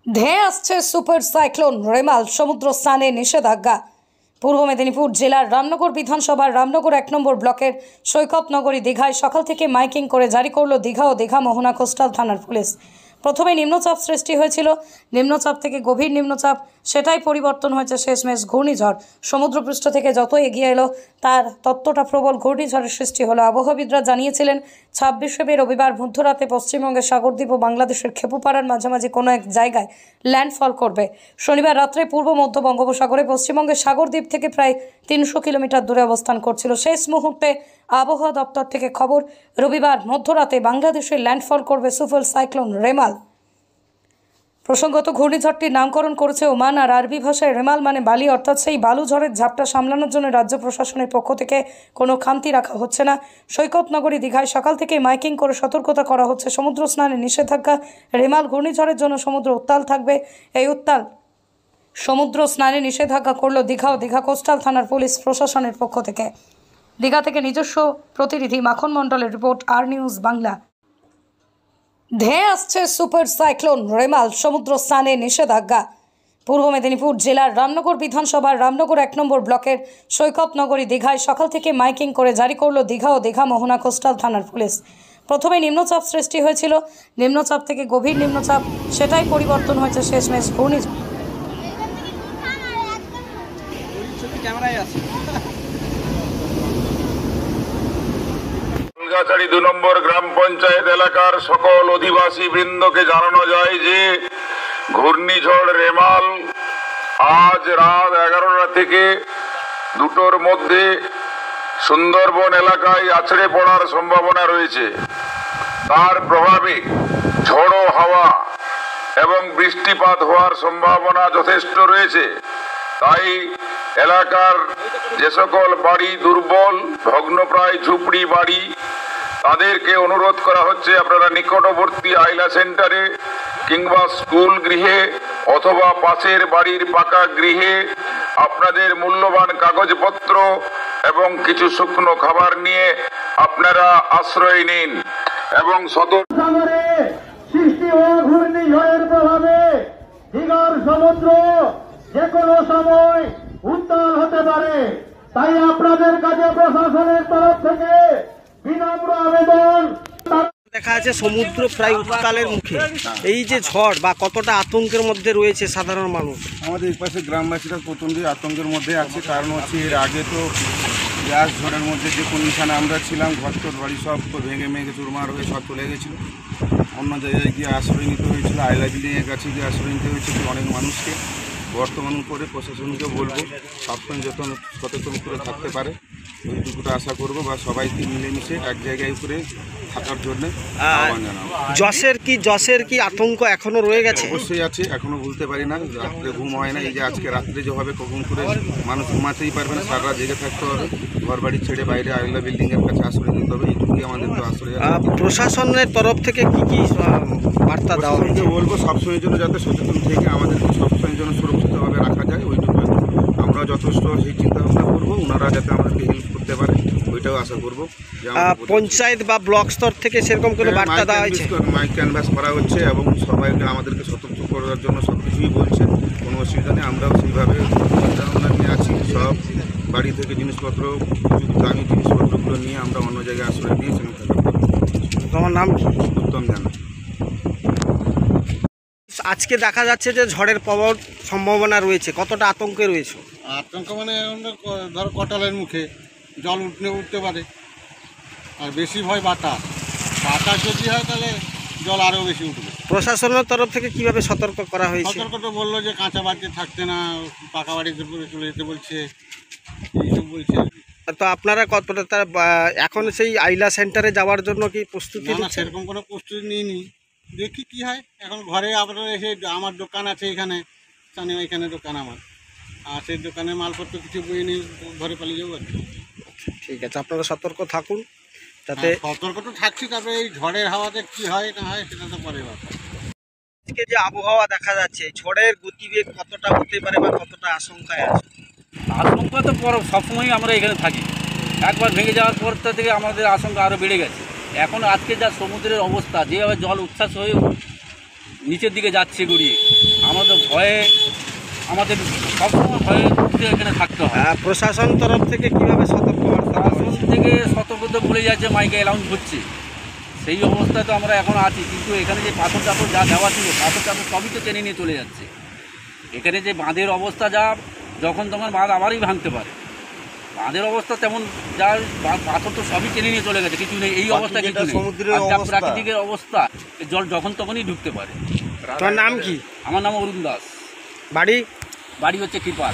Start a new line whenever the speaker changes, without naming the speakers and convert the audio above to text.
ধেয়ে আসছে super cyclone Remal, সমুদ্র স্নানে নিষেধাজ্ঞা। পূর্ব মেদিনীপুর জেলার রামনগর বিধানসভার রামনগর 1 নম্বর ব্লকের সৈকত নগরী দীঘায় সকাল থেকে মাইকিং করে জারি করল দীঘা ও দীঘা মোহনা কোস্টাল থানার পুলিশ। প্রথমে নিম্নচাপ সৃষ্টি হয়েছিল, নিম্নচাপ থেকে গভীর নিম্নচাপ, সেটাই পরিবর্তন হয়েছে শেষমেশ ঘূর্ণিঝড়। সমুদ্রপৃষ্ঠ থেকে যত এগিয়ে এলো তার তত্ত্বটা প্রবল ঘূর্ণিঝড়ের সৃষ্টি হলো। আবহাওয়াবিদরা জানিয়েছিলেন 26শে রবিবার মধ্যরাতে পশ্চিমবঙ্গের সাগরদ্বীপ ও বাংলাদেশের খেপুপাড়ার মাঝামাঝি কোনো এক জায়গায় ল্যান্ডফল করবে। শনিবার রাত্রে পূর্ব মধ্য বঙ্গোপসাগরে পশ্চিমবঙ্গের সাগরদ্বীপ থেকে প্রায় 300 কিলোমিটার দূরে অবস্থান করছিল। শেষ মুহূর্তে আবহাওয়া দপ্তর থেকে খবর, রবিবার মধ্যরাতে বাংলাদেশে ল্যান্ডফল করবে সুপার সাইক্লোন রেমাল। প্রসঙ্গত ঘূর্ণিঝড়টির নামকরণ করেছে ওমান, আর আরবি ভাষায় রেমাল মানে বালি, অর্থাৎ সেই বালু ঝড়ের ঝাপটা সামলানোর জন্য রাজ্য প্রশাসনের পক্ষ থেকে কোনো খামতি রাখা হচ্ছে না। সৈকত নগরী দীঘায় সকাল থেকে মাইকিং করে সতর্কতা করা হচ্ছে, সমুদ্র স্নানে নিষেধাজ্ঞা। রেমাল ঘূর্ণিঝড়ের জন্য সমুদ্র উত্তাল থাকবে। এই উত্তাল সমুদ্র স্নানে নিষেধাজ্ঞা করল দীঘা ও দীঘা কোস্টাল থানার পুলিশ প্রশাসনের পক্ষ থেকে। দীঘা থেকে নিজস্ব প্রতিনিধি মাখন মণ্ডলের রিপোর্ট, আর নিউজ বাংলা। ধেয়ে আসছে সুপার সাইক্লোন রেমাল, সমুদ্র স্নানে নিষেধাজ্ঞা। পূর্ব মেদিনীপুর জেলার রামনগর বিধানসভার রামনগর 1 নম্বর ব্লকের সৈকত নগরী দীঘায় সকাল থেকে মাইকিং করে জারি করল দীঘা ও দীঘা মোহনা কোস্টাল থানার পুলিশ। প্রথমে নিম্নচাপ সৃষ্টি হয়েছিল, নিম্নচাপ থেকে গভীর নিম্নচাপ, সেটাই পরিবর্তন হয়েছে শেষমেশ ঘূর্ণিঝড়।
ফুলগাছাড়ি 2 নম্বর গ্রাম পঞ্চায়েত এলাকার সকল অধিবাসী বৃন্দকে জানানো যায় যে ঘূর্ণিঝড় রেমাল আজ রাত 11টা থেকে 2টোর মধ্যে সুন্দরবন এলাকায় আছড়ে পড়ার সম্ভাবনা রয়েছে। তার প্রভাবে ঝড়ো হাওয়া এবং বৃষ্টিপাত হওয়ার সম্ভাবনা যথেষ্ট রয়েছে। তাই এলাকার যে সকল বাড়ি দুর্বল, ভগ্নপ্রায় ঝুপড়ি বাড়ি, তাদেরকে অনুরোধ করা হচ্ছে আপনারা নিকটবর্তী আইলা সেন্টারে কিংবা স্কুল গৃহে অথবা পাশের বাড়ির পাকা গৃহে আপনাদের মূল্যবান কাগজপত্র এবং কিছু শুকনো খাবার নিয়ে আপনারা আশ্রয় নিন এবং
সাগরে সৃষ্টি হওয়া ঘূর্ণিঝড়ের প্রভাবে দীঘার সমুদ্র যে কোনো সময় উত্তাল হতে পারে। তাই আপনাদের কাছে প্রশাসনের তরফ থেকে বিনম্র আবেদন।
দেখা যাচ্ছে সমুদ্র প্রায় উত্তালের মুখে, এই যে ঝড় বা কতটা আতঙ্কের মধ্যে রয়েছে সাধারণ মানুষ?
আমাদের এই পাশে গ্রামবাসীরা প্রচণ্ড আতঙ্কের মধ্যে আছে। কারণ হচ্ছে এর আগে তো গ্যাস ঝড়ের মধ্যে যে কন্ডিশনে আমরা ছিলাম, ঘরটোর বাড়ি সব ভেঙে চুরমার হয়ে সব চলে গেছিলো। অন্য জায়গায় গিয়ে আশ্রয় নিতে হয়েছিল, আইলা বিল্ডিংয়ের কাছে গিয়ে আশ্রয় নিতে হয়েছিল অনেক মানুষকে। বর্তমান করে প্রশাসনকে বলবো সবসময় যত সচেতন করে থাকতে পারে, ওইটুকুটা আশা করবো, বা সবাইকে মিলেমিশে এক জায়গায় করে থাকার জন্য আহ্বান জানাবো।
যশের কি আতঙ্ক এখনো রয়ে গেছে?
অবশ্যই আছে, এখনো ভুলতে পারি না। রাত্রে ঘুম হয় না। এই যে আজকে রাত্রে যে হবে কখন করে মানুষ ঘুমাতেই পারবে না, সারা রাত জেগে থাকতে হবে, ঘর বাড়ি ছেড়ে বাইরে আইলা বিল্ডিংয়ের কাছে আশ্রয় নিতে হবে। এইটুকুই আমাদের তো আশ্রয়।
প্রশাসনের তরফ থেকে কি বার্তা দেওয়া হয়েছে?
বলবো সবসময়ের জন্য যাতে সচেতন থেকে আমাদেরকে সবসময়ের জন্য সুরক্ষিতভাবে রাখা যায়, ওইটুকু আমরা যথেষ্ট সেই চিন্তা ভাবনা করবো। ওনারা যাতে আমাদেরকে হেল্প করতে পারে ওইটাও আশা করবো।
পঞ্চায়েত বা ব্লক স্তর থেকে সেরকম কোনো বার্তা দেওয়া হয়েছে?
মাইক ক্যানভাস করা হচ্ছে এবং সবাইকে আমাদেরকে সতর্ক করার জন্য সব কিছুই বলছে। কোনো অসুবিধা নেই, আমরাও সেইভাবে চিন্তাভাবনা নিয়ে আছি। সব বাড়ি থেকে জিনিসপত্র, কিছু দামি জিনিসপত্রগুলো নিয়ে আমরা অন্য জায়গায় আশ্রয় নিয়ে সেখানে থাকা।
তোমার নাম কি?
উত্তম জানা।
আজকে দেখা যাচ্ছে যে ঝড়ের প্রবল সম্ভাবনা রয়েছে, কতটা আতঙ্কে রয়েছে?
আতঙ্ক মানে ধরো কটালের মুখে জল উঠতে পারে, আর বেশি ভয় বাতাস যদি হয় তাহলে জল আরও বেশি উঠবে।
প্রশাসনের তরফ থেকে কিভাবে সতর্ক করা হয়েছে?
সতর্ক তো বললো যে কাঁচা বাড়িতে থাকতে না, পাকা বাড়িতে পরে চলে যেতে বলছে, এইসব বলছে।
তো আপনারা কতটা এখন সেই আইলা সেন্টারে যাওয়ার জন্য কি প্রস্তুতি?
না, সেরকম কোনো প্রস্তুতি নিইনি, দেখি কি হয়। এখন ঘরে আপনারা এসে আমার দোকান আছে এখানে, স্থানীয় এখানে দোকান আমার, আর সেই দোকানে মালপত্র কিছু বই নিয়ে ঘরে পালিয়ে যাবো আর কি।
ঠিক আছে, আপনারা সতর্ক থাকুন যাতে।
সতর্ক তো থাকছি, তারপরে এই ঝড়ের হাওয়াতে কি হয় না হয় সেটা তো পরে ব্যাপার।
আজকে যে আবহাওয়া দেখা যাচ্ছে, ঝড়ের গতিবেগ কতটা হতে পারে বা কতটা আশঙ্কায় আছে?
আশঙ্কা তো সবসময়ই আমরা এখানে থাকি। একবার ভেঙে যাওয়ার পর থেকে আমাদের আশঙ্কা আরও বেড়ে গেছে। এখন আজকে যা সমুদ্রের অবস্থা, যেভাবে জল উচ্ছ্বাস হয়ে নিচের দিকে যাচ্ছে গড়িয়ে। আমাদের ভয়ে, আমাদের সবসময় ভয়ে এখানে থাকতে হয়।
প্রশাসন তরফ থেকে কিভাবে সতর্কবার্তা দেওয়া
প্রশাসন
হয়েছে?
থেকে সতর্কতা বলে যাচ্ছে, মাইকে অ্যালাউন্স হচ্ছে, সেই অবস্থায় তো আমরা এখন আছি। কিন্তু এখানে যে পাথর টাথর যা দেওয়া ছিল, পাথর টাথর সবই তো টেনে নিয়ে চলে যাচ্ছে। এখানে যে বাঁধের অবস্থা যা, যখন তখন বাঁধ আবারই ভাঙতে পারে। বাঁধের অবস্থা তেমন যা, পাথর তো সবই টেনে নিয়ে চলে গেছে, কিছু নেই এই অবস্থা, কিছু নেই। আর যা প্রাকৃতিকের অবস্থা, জল যখন তখনই ঢুকতে পারে।
তোমার নাম কি?
আমার নাম অরুণ দাস,
বাড়ি?
বাড়ি হচ্ছে কৃপাল।